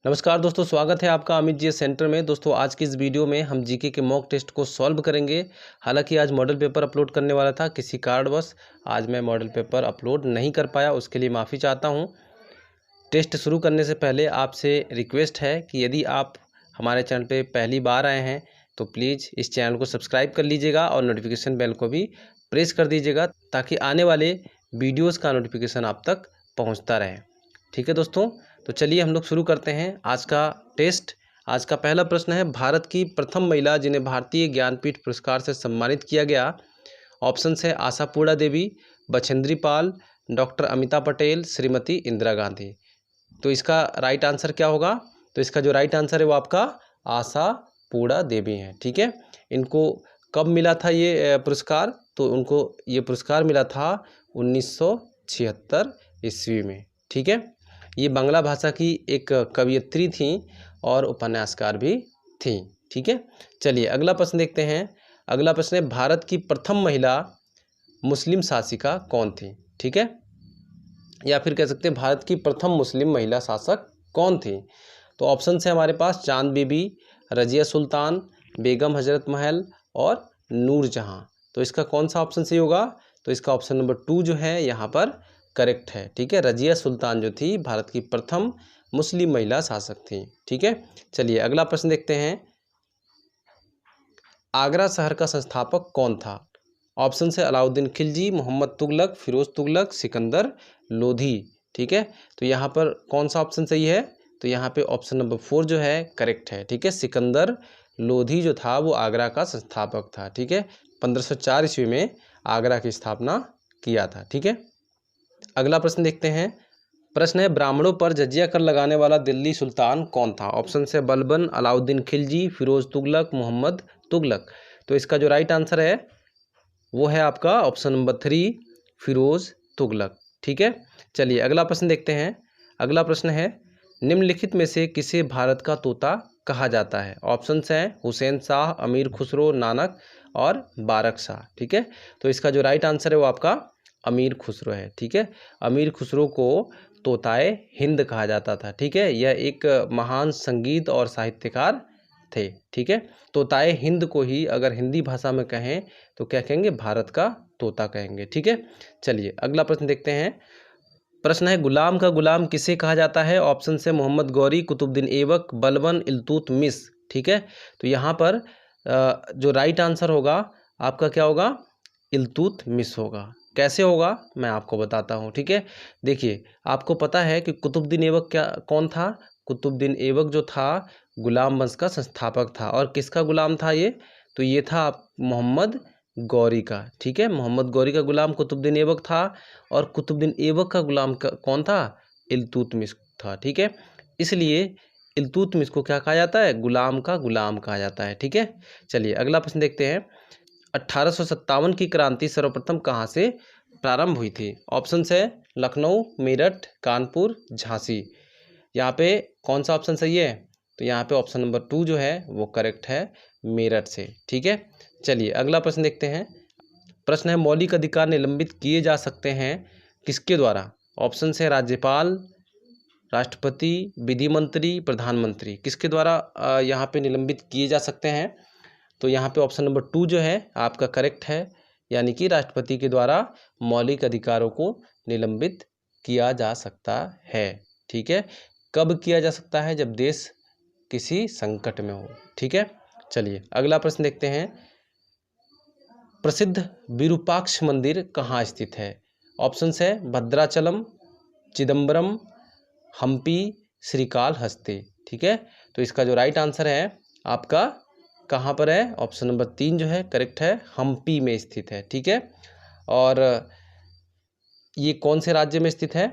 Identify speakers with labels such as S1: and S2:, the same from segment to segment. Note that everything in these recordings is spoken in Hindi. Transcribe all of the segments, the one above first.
S1: नमस्कार दोस्तों, स्वागत है आपका अमित जी सेंटर में। दोस्तों आज की इस वीडियो में हम जीके के मॉक टेस्ट को सॉल्व करेंगे। हालांकि आज मॉडल पेपर अपलोड करने वाला था, किसी कारणवश आज मैं मॉडल पेपर अपलोड नहीं कर पाया, उसके लिए माफ़ी चाहता हूं। टेस्ट शुरू करने से पहले आपसे रिक्वेस्ट है कि यदि आप हमारे चैनल पे पहली बार आए हैं तो प्लीज़ इस चैनल को सब्सक्राइब कर लीजिएगा और नोटिफिकेशन बेल को भी प्रेस कर दीजिएगा ताकि आने वाले वीडियोज़ का नोटिफिकेशन आप तक पहुँचता रहे। ठीक है दोस्तों, तो चलिए हम लोग शुरू करते हैं आज का टेस्ट। आज का पहला प्रश्न है, भारत की प्रथम महिला जिन्हें भारतीय ज्ञानपीठ पुरस्कार से सम्मानित किया गया। ऑप्शन है आशापूर्णा देवी, बछेंद्री पाल, डॉक्टर अमिता पटेल, श्रीमती इंदिरा गांधी। तो इसका राइट आंसर क्या होगा? तो इसका जो राइट आंसर है वो आपका आशापूर्णा देवी है। ठीक है, इनको कब मिला था ये पुरस्कार? तो उनको ये पुरस्कार मिला था 1976 ईस्वी में। ठीक है, ये बांग्ला भाषा की एक कवयित्री थी और उपन्यासकार भी थी। ठीक है, चलिए अगला प्रश्न देखते हैं। अगला प्रश्न है, भारत की प्रथम महिला मुस्लिम शासिका कौन थी? ठीक है, या फिर कह सकते हैं भारत की प्रथम मुस्लिम महिला शासक कौन थी? तो ऑप्शन है हमारे पास चांद बीबी, रजिया सुल्तान, बेगम हजरत महल और नूरजहां। तो इसका कौन सा ऑप्शन सही होगा? तो इसका ऑप्शन नंबर 2 जो है यहाँ पर करेक्ट है। ठीक है, रजिया सुल्तान जो थी भारत की प्रथम मुस्लिम महिला शासक थी। ठीक है, चलिए अगला प्रश्न देखते हैं। आगरा शहर का संस्थापक कौन था? ऑप्शन है अलाउद्दीन खिलजी, मोहम्मद तुगलक, फिरोज तुगलक, सिकंदर लोधी। ठीक है, तो यहाँ पर कौन सा ऑप्शन सही है? तो यहाँ पे ऑप्शन नंबर 4 जो है करेक्ट है। ठीक है, सिकंदर लोधी जो था वो आगरा का संस्थापक था। ठीक है, 1504 ईस्वी में आगरा की स्थापना किया था। ठीक है, अगला प्रश्न देखते हैं। प्रश्न है, ब्राह्मणों पर जजिया कर लगाने वाला दिल्ली सुल्तान कौन था? ऑप्शन है बलबन, अलाउद्दीन खिलजी, फिरोज तुगलक, मोहम्मद तुगलक। तो इसका जो राइट आंसर है वो है आपका ऑप्शन नंबर 3 फिरोज तुगलक। ठीक है, चलिए अगला प्रश्न देखते हैं। अगला प्रश्न है, निम्नलिखित में से किसे भारत का तोता कहा जाता है? ऑप्शन हैं हुसैन शाह, अमीर खुसरो, नानक और बारक शाह। ठीक है, तो इसका जो राइट आंसर है वो आपका अमीर खुसरो है। ठीक है, अमीर खुसरो को तोताए हिंद कहा जाता था। ठीक है, यह एक महान संगीत और साहित्यकार थे। ठीक है, तोताए हिंद को ही अगर हिंदी भाषा में कहें तो क्या कहेंगे? भारत का तोता कहेंगे। ठीक है, चलिए अगला प्रश्न देखते हैं। प्रश्न है, गुलाम का गुलाम किसे कहा जाता है? ऑप्शन से मोहम्मद गौरी, कुतुबुद्दीन ऐबक, बलबन, इल्तुतमिश। ठीक है, तो यहाँ पर जो राइट आंसर होगा आपका क्या होगा? इल्तुतमिश होगा। कैसे होगा मैं आपको बताता हूँ। ठीक है, देखिए आपको पता है कि कुतुबुद्दीन ऐबक क्या कौन था? कुतुबुद्दीन ऐबक जो था गुलाम वंश का संस्थापक था। और किसका गुलाम था ये? तो ये था मोहम्मद गौरी का। ठीक है, मोहम्मद गौरी का गुलाम कुतुबुद्दीन ऐबक था और कुतुबुद्दीन ऐबक का गुलाम कौन था? इल्तुतमिश था। ठीक है, इसलिए इल्तुतमिश को क्या कहा जाता है? गुलाम का गुलाम कहा जाता है। ठीक है, चलिए अगला प्रश्न देखते हैं। 1857 की क्रांति सर्वप्रथम कहाँ से प्रारंभ हुई थी? ऑप्शन है लखनऊ, मेरठ, कानपुर, झांसी। यहाँ पे कौन सा ऑप्शन सही है? तो यहाँ पे ऑप्शन नंबर 2 जो है वो करेक्ट है, मेरठ से। ठीक है, चलिए अगला प्रश्न देखते हैं। प्रश्न है, मौलिक अधिकार निलंबित किए जा सकते हैं किसके द्वारा? ऑप्शन है राज्यपाल, राष्ट्रपति, विधि मंत्री, प्रधानमंत्री। किसके द्वारा यहाँ पे निलंबित किए जा सकते हैं? तो यहाँ पे ऑप्शन नंबर 2 जो है आपका करेक्ट है, यानी कि राष्ट्रपति के द्वारा मौलिक अधिकारों को निलंबित किया जा सकता है। ठीक है, कब किया जा सकता है? जब देश किसी संकट में हो। ठीक है, चलिए अगला प्रश्न देखते हैं। प्रसिद्ध विरूपाक्ष मंदिर कहाँ स्थित है? ऑप्शन है भद्राचलम, चिदम्बरम, हम्पी, श्रीकालहस्ती। ठीक है, तो इसका जो राइट आंसर है आपका कहाँ पर है? ऑप्शन नंबर 3 जो है करेक्ट है, हम्पी में स्थित है। ठीक है, और ये कौन से राज्य में स्थित है?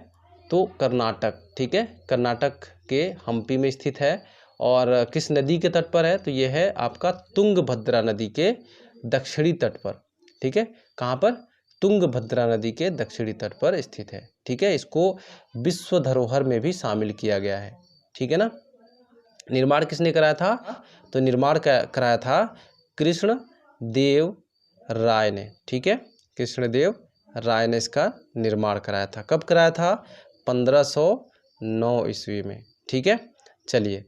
S1: तो कर्नाटक। ठीक है, कर्नाटक के हम्पी में स्थित है। और किस नदी के तट पर है? तो ये है आपका तुंगभद्रा नदी के दक्षिणी तट पर। ठीक है, कहाँ पर? तुंगभद्रा नदी के दक्षिणी तट पर स्थित है। ठीक है, इसको विश्व धरोहर में भी शामिल किया गया है। ठीक है ना। निर्माण किसने कराया था? तो निर्माण कराया था कृष्ण देव राय ने। ठीक है, कृष्ण देव राय ने इसका निर्माण कराया था। कब कराया था? 1509 ईस्वी में। ठीक है, चलिए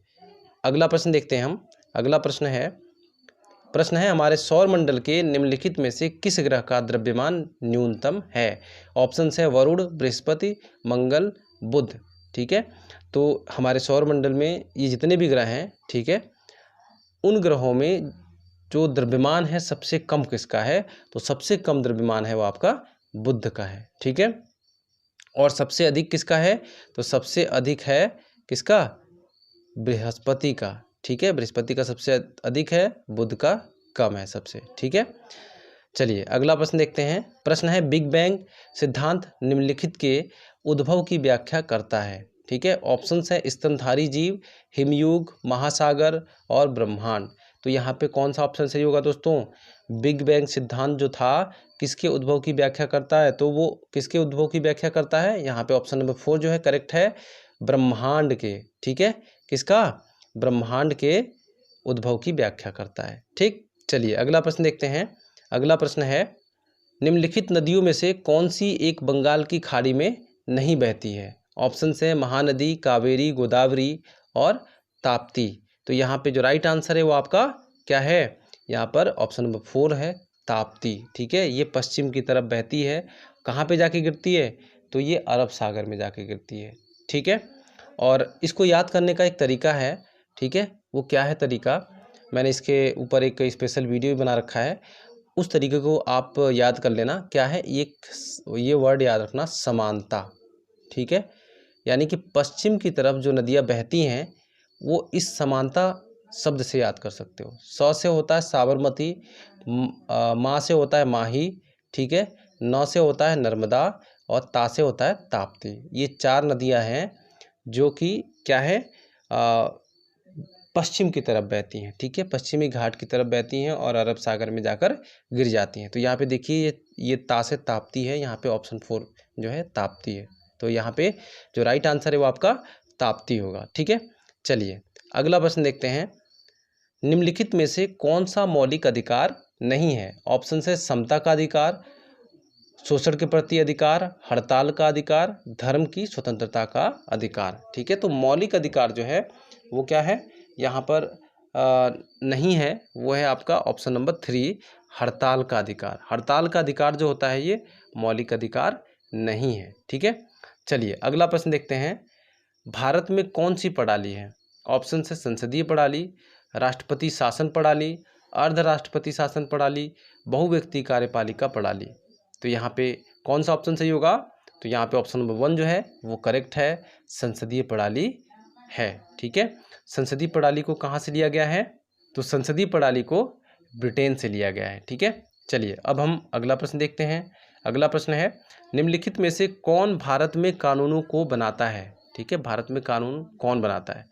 S1: अगला प्रश्न देखते हैं हम। अगला प्रश्न है हमारे सौर मंडल के निम्नलिखित में से किस ग्रह का द्रव्यमान न्यूनतम है। ऑप्शन है वरुण, बृहस्पति, मंगल, बुध। ठीक है, तो हमारे सौर मंडल में ये जितने भी ग्रह हैं, ठीक है, उन ग्रहों में जो द्रव्यमान है सबसे कम किसका है, तो सबसे कम द्रव्यमान है वो आपका बुध का है। ठीक है, और सबसे अधिक किसका है, तो सबसे अधिक है किसका, बृहस्पति का। ठीक है, बृहस्पति का सबसे अधिक है, बुध का कम है सबसे। ठीक है, चलिए अगला प्रश्न देखते हैं। प्रश्न है बिग बैंग सिद्धांत निम्नलिखित के उद्भव की व्याख्या करता है। ठीक है, ऑप्शन है स्तनधारी जीव, हिमयुग, महासागर और ब्रह्मांड। तो यहाँ पे कौन सा ऑप्शन सही होगा दोस्तों, बिग बैंग सिद्धांत जो था किसके उद्भव की व्याख्या करता है, तो वो किसके उद्भव की व्याख्या करता है, यहाँ पे ऑप्शन नंबर 4 जो है करेक्ट है, ब्रह्मांड के। ठीक है, किसका, ब्रह्मांड के उद्भव की व्याख्या करता है। ठीक, चलिए अगला प्रश्न देखते हैं। अगला प्रश्न है निम्नलिखित नदियों में से कौन सी एक बंगाल की खाड़ी में नहीं बहती है। ऑप्शन है महानदी, कावेरी, गोदावरी और ताप्ती। तो यहाँ पे जो राइट आंसर है वो आपका क्या है, यहाँ पर ऑप्शन नंबर 4 है, ताप्ती। ठीक है, ये पश्चिम की तरफ बहती है, कहाँ पे जाके गिरती है, तो ये अरब सागर में जाके गिरती है। ठीक है, और इसको याद करने का एक तरीका है। ठीक है, वो क्या है तरीका, मैंने इसके ऊपर एक स्पेशल वीडियो भी बना रखा है, उस तरीके को आप याद कर लेना। क्या है, ये वर्ड याद रखना, समानता। ठीक है, यानी कि पश्चिम की तरफ जो नदियाँ बहती हैं वो इस समानता शब्द से याद कर सकते हो। स से होता है साबरमती, माँ से होता है माही, ठीक है, नौ से होता है नर्मदा और ता से होता है ताप्ती। ये 4 नदियाँ हैं जो कि क्या है, पश्चिम की तरफ बहती हैं। ठीक है, पश्चिमी घाट की तरफ बहती हैं और अरब सागर में जाकर गिर जाती हैं। तो यहाँ पे देखिए ये ता से ताप्ती है, यहाँ पे ऑप्शन 4 जो है ताप्ती है। तो यहाँ पे जो राइट आंसर है वो आपका ताप्ती होगा। ठीक है, चलिए अगला प्रश्न देखते हैं। निम्नलिखित में से कौन सा मौलिक अधिकार नहीं है। ऑप्शन है समता का अधिकार, शोषण के प्रति अधिकार, हड़ताल का अधिकार, धर्म की स्वतंत्रता का अधिकार। ठीक है, तो मौलिक अधिकार जो है वो क्या है, यहाँ पर नहीं है, वो है आपका ऑप्शन नंबर 3, हड़ताल का अधिकार। हड़ताल का अधिकार जो होता है ये मौलिक अधिकार नहीं है। ठीक है, चलिए अगला प्रश्न देखते हैं। भारत में कौन सी प्रणाली है। ऑप्शन है संसदीय प्रणाली, राष्ट्रपति शासन प्रणाली, अर्धराष्ट्रपति शासन प्रणाली, बहुव्यक्ति कार्यपालिका प्रणाली। तो यहाँ पे कौन सा ऑप्शन सही होगा, तो यहाँ पे ऑप्शन नंबर 1 जो है वो करेक्ट है, संसदीय प्रणाली है। ठीक है, संसदीय प्रणाली को कहाँ से लिया गया है, तो संसदीय प्रणाली को ब्रिटेन से लिया गया है। ठीक है, चलिए अब हम अगला प्रश्न देखते हैं। अगला प्रश्न है निम्नलिखित में से कौन भारत में कानूनों को बनाता है। ठीक है, भारत में कानून कौन बनाता है।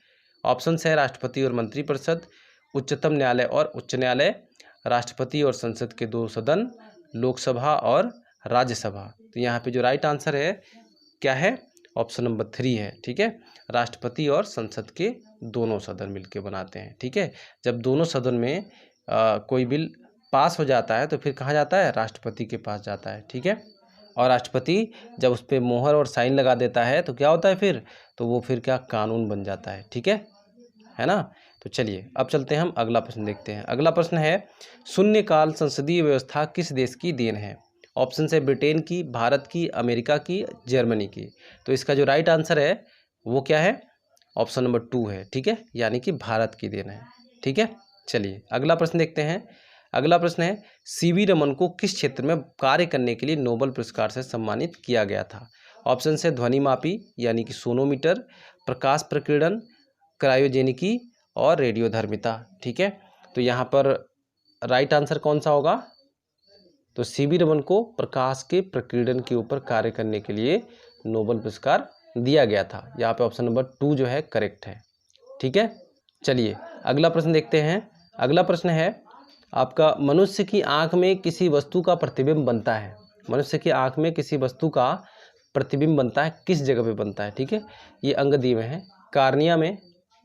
S1: ऑप्शन है राष्ट्रपति और मंत्रिपरिषद, उच्चतम न्यायालय और उच्च न्यायालय, राष्ट्रपति और संसद के 2 सदन, लोकसभा और राज्यसभा। तो यहाँ पे जो राइट आंसर है क्या है, ऑप्शन नंबर 3 है। ठीक है, राष्ट्रपति और संसद के दोनों सदन मिलकर बनाते हैं। ठीक है, जब दोनों सदन में कोई बिल पास हो जाता है तो फिर कहाँ जाता है, राष्ट्रपति के पास जाता है। ठीक है, और राष्ट्रपति जब उस पर मोहर और साइन लगा देता है तो क्या होता है फिर, तो वो फिर क्या कानून बन जाता है। ठीक है ना। तो चलिए अब चलते हैं, हम अगला प्रश्न देखते हैं। अगला प्रश्न है शून्यकाल संसदीय व्यवस्था किस देश की देन है। ऑप्शन है ब्रिटेन की, भारत की, अमेरिका की, जर्मनी की। तो इसका जो राइट आंसर है वो क्या है, ऑप्शन नंबर 2 है। ठीक है, यानी कि भारत की देन है। ठीक है, चलिए अगला प्रश्न देखते हैं। अगला प्रश्न है सीवी रमन को किस क्षेत्र में कार्य करने के लिए नोबेल पुरस्कार से सम्मानित किया गया था। ऑप्शन है ध्वनिमापी यानी कि सोनोमीटर, प्रकाश प्रकीर्णन, क्रायोजेनिकी और रेडियोधर्मिता। ठीक है, तो यहाँ पर राइट आंसर कौन सा होगा, तो सीवी रमन को प्रकाश के प्रकीर्णन के ऊपर कार्य करने के लिए नोबेल पुरस्कार दिया गया था। यहाँ पे ऑप्शन नंबर 2 जो है करेक्ट है। ठीक है, चलिए अगला प्रश्न देखते हैं। अगला प्रश्न है आपका मनुष्य की आंख में किसी वस्तु का प्रतिबिंब बनता है। मनुष्य की आंख में किसी वस्तु का प्रतिबिंब बनता है, किस जगह पे बनता है। ठीक है, ये अंग दिए हुए हैं, कार्निया में,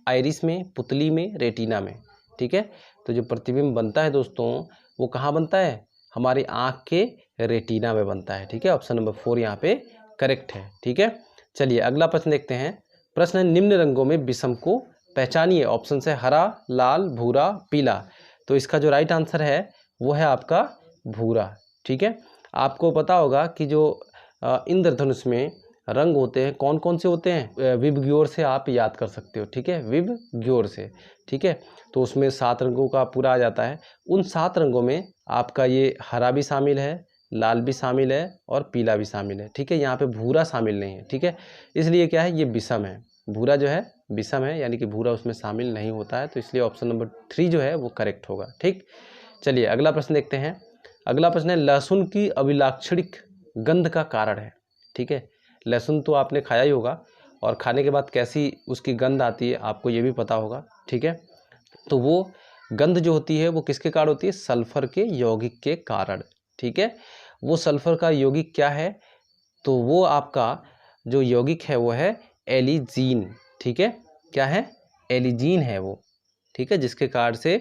S1: आइरिस में, पुतली में, रेटिना में। ठीक है, तो जो प्रतिबिंब बनता है दोस्तों वो कहाँ बनता है, हमारी आँख के रेटिना में बनता है। ठीक है, ऑप्शन नंबर 4 यहाँ पे करेक्ट है। ठीक है, चलिए अगला प्रश्न देखते हैं। प्रश्न है निम्न रंगों में विषम को पहचानिए। ऑप्शन है हरा, लाल, भूरा, पीला। तो इसका जो राइट आंसर है वो है आपका भूरा। ठीक है, आपको पता होगा कि जो इंद्रधनुष में रंग होते हैं कौन कौन से होते हैं, विबग्योर से आप याद कर सकते हो। ठीक है, विबग्योर से। ठीक है, तो उसमें 7 रंगों का पूरा आ जाता है। उन 7 रंगों में आपका ये हरा भी शामिल है, लाल भी शामिल है और पीला भी शामिल है। ठीक है, यहाँ पे भूरा शामिल नहीं है। ठीक है, इसलिए क्या है, ये विषम है। भूरा जो है विषम है, यानी कि भूरा उसमें शामिल नहीं होता है, तो इसलिए ऑप्शन नंबर 3 जो है वो करेक्ट होगा। ठीक, चलिए अगला प्रश्न देखते हैं। अगला प्रश्न है लहसुन की अभिलाक्षणिक गंध का कारण है। ठीक है, लहसुन तो आपने खाया ही होगा और खाने के बाद कैसी उसकी गंध आती है आपको ये भी पता होगा। ठीक है, तो वो गंध जो होती है वो किसके कारण होती है, सल्फर के यौगिक के कारण। ठीक है, वो सल्फर का यौगिक क्या है, तो वो आपका जो यौगिक है वो है एलिजीन। ठीक है, क्या है, एलिजीन है वो। ठीक है, जिसके कारण से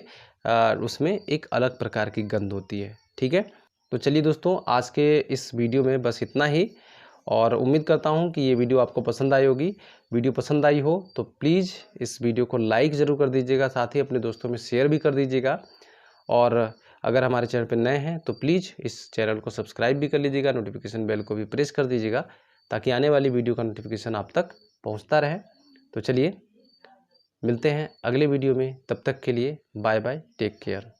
S1: उसमें एक अलग प्रकार की गंध होती है। ठीक है, तो चलिए दोस्तों, आज के इस वीडियो में बस इतना ही, और उम्मीद करता हूँ कि ये वीडियो आपको पसंद आई होगी। वीडियो पसंद आई हो तो प्लीज़ इस वीडियो को लाइक ज़रूर कर दीजिएगा, साथ ही अपने दोस्तों में शेयर भी कर दीजिएगा। और अगर हमारे चैनल पर नए हैं तो प्लीज़ इस चैनल को सब्सक्राइब भी कर लीजिएगा, नोटिफिकेशन बेल को भी प्रेस कर दीजिएगा, ताकि आने वाली वीडियो का नोटिफिकेशन आप तक पहुँचता रहे। तो चलिए मिलते हैं अगले वीडियो में, तब तक के लिए बाय बाय, टेक केयर।